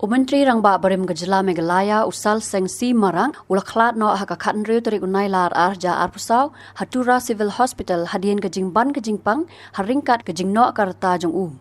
Myntri Rangbah Barim Jylla Meghalaya Salseng Marak ula Khlad no haka khatnriu tarik unai lar arja arpusau hatura civil hospital hadien kejingban kejingpang haringkat kejing no karta jong u.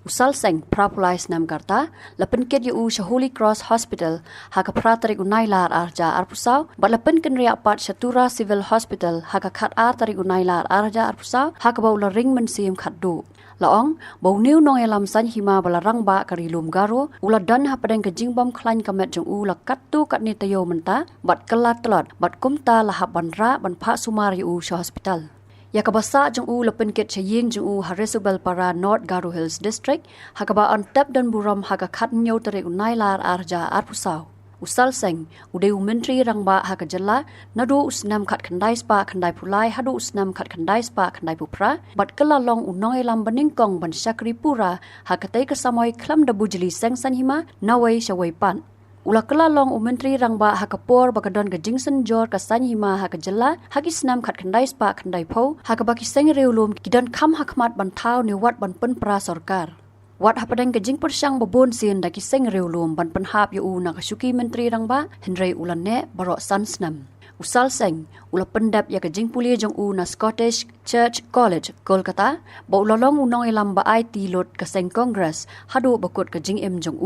Salseng prapulais nam karta lapenket yu Holy Cross Hospital haka pra tarik unai lar arja arpusau bat lapen kenriak pat Shatura Civil Hospital haka khat ar tarik unai lar arja arpusau haka bau la ring mensim khatdu. Laong, bau niu nong elam san hima bala Rangbah karilum garo, ula dan hapadeng kejingbam klain kamet jong ula katu kat ni tayo menta, bat kelat telot, bat kumta lahap bandra ban pak sumar yu sya hospital. Ya kabasa jong ula penket chaying jong u haresubel para North Garo Hills District, hakaba antep dan buram haka kat nyo tarik unai lar arja arpusau. Salseng, udai Myntri Rangbah haka Jylla, nadu usnam kat kandai spa kandai pulai, hadu usnam kat kandai spa kandai pupra, bat kelalong unong elam beningkong ban syakri pura, haka tay kesamoy klam dabu jeli seng san hima, nawai syawai pan. Ula kelalong Myntri Rangbah haka por bakadon ke jingsen jor ke san hima haka Jylla, haki snam kat kandai spa kandai po, haka baki seng reulum kidan kam hakmat ban tau ni wat ban pen pra sorkar. Wat hapadeng kejing persyang babon sin daki seng reulum ban penhap yu nakasuki Myntri Rangbah henry ulan ne barok sansnam. Salseng ula pendap ya kejing pulia jong na Scottish Church College Kolkata ba ulalong unong elam ba IT lot keseng Congress hadu bakut kejing jong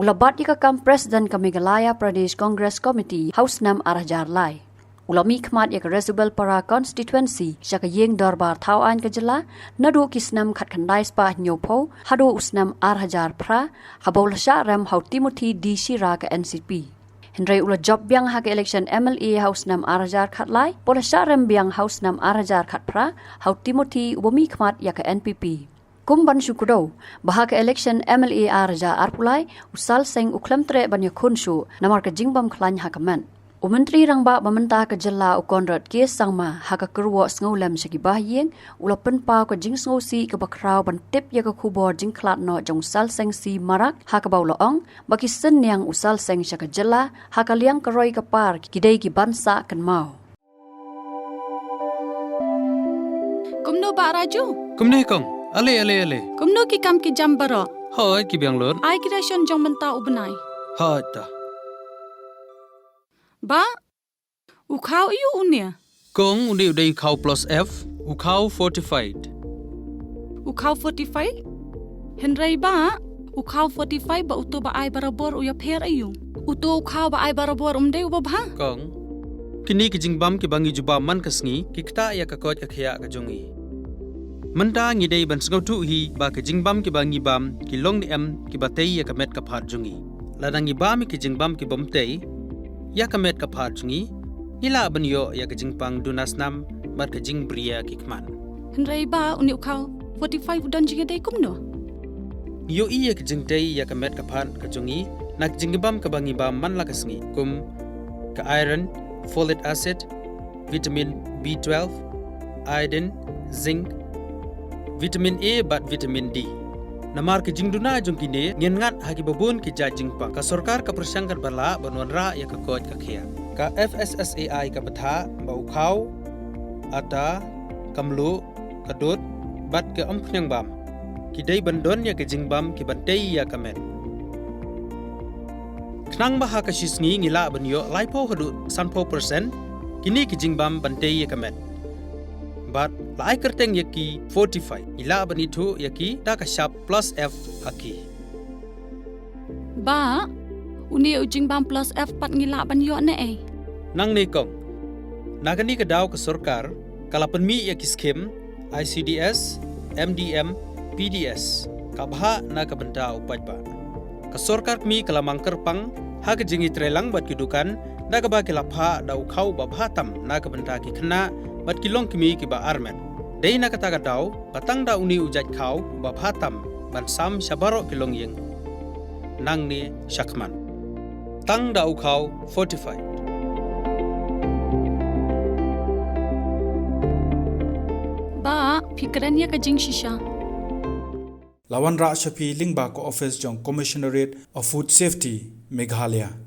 ula bat ya kam President ka Meghalaya Pradesh Congress Committee House nam arah lai. Ulami khmat ya resubel para constituency syaka yeng darbar tauan ke Jylla nadu kisnam khat khandai spa nyopo hadu usnam arhajar pra habol sha ram hau Timothy D Shira ke NCP henry ula job biang ha ke election MLA house nam arhajar khat lai pola sha ram biang house nam arhajar khat pra hau Timothy ubami khmat ya ke NPP kumban syukudo bahak election MLA arhajar arpulai Salseng uklam tre ban ya khonshu namar ke jingbam khlan hakaman. Myntri Rangbah mementah ke Jylla ukonrot kes sangma haka Kyrwoh sngolam syaki bahyeng ula penpau ke jing sngosi ke bakrau ban tip ya ke kubor jing Khlad no jong Salseng Marak haka bau loong baki sen yang Salseng syaka Jylla haka liang keroi ke par kidai ki bansa kan mau. Kumno ba raju? Kumne kong. Ale. Kumno ki kam ki jam baro. Hoi ki biang lor. Ai ki ration jong mentau ubnai. Hoi ta. Ba, ukau iu unia. Kong undi udai ukau plus F, ukau fortified. Ukau 45? Henry ba, ukau 45 ba uto ba ai barabor uya per ayu. Uto ukau ba ai barabor umde ubabha. Kong, kini kijingbam ki bangi juba man kasngi, kikta ya kakot kakhya kajongi. Menta ngidei ban sngau tu hi ba kijingbam ki bangi bam ki long ni ki batei ya kamet kaphat jongi. Ladangi bam ki jingbam ki bomtei ya kamet kaphat jungi ila banyo ya kejingpang dunasnam mat kejing bria kikman henry ba uni ukau 45 udan jiga dai kumno yo iya kejingtei ya kamet kaphat kajungi nak jingbam kabangi bam man lakasngi kum ka iron folic acid vitamin B12 iodine zinc vitamin A bat vitamin D namar ke jingduna jongkine ngengat hagi babun ke jingpa ka sarkar ka persangkan bala banwanra ya ka kot ka khia ka FSSAI ka batha bau khau ata kamlu kadut bat ke amkhnyang bam kidai bandon ya ke jingbam ki bantei ya kamet knang baha ka shisngi ngila banyo laipo hadu 100% kini ke jingbam bantei ya kamet bat lai kerteng yaki 45 ila banitu yaki ta ka sharp plus F haki ba uni ujing bam plus F pat ngila ban yo ne ai nang ne kong nagani ka daw ka sarkar kala penmi yaki skim ICDS MDM PDS ka bha na ka benda upat ba ka sarkar mi kala mangker pang ha ka jingi trelang bat kidukan na ka ba kilapha daw khau ba bhatam na ka benda ki khna bat kilong kimi ki ba armen dei na kata daw patang da uni ujat khau ba bhatam ban sam shabaro kilong yeng nang ni shakman tang da khau 45 ba fikrannya ka jing shisha Lawan Ra Shafi Lingba ko office jong Commissionerate of Food Safety Meghalaya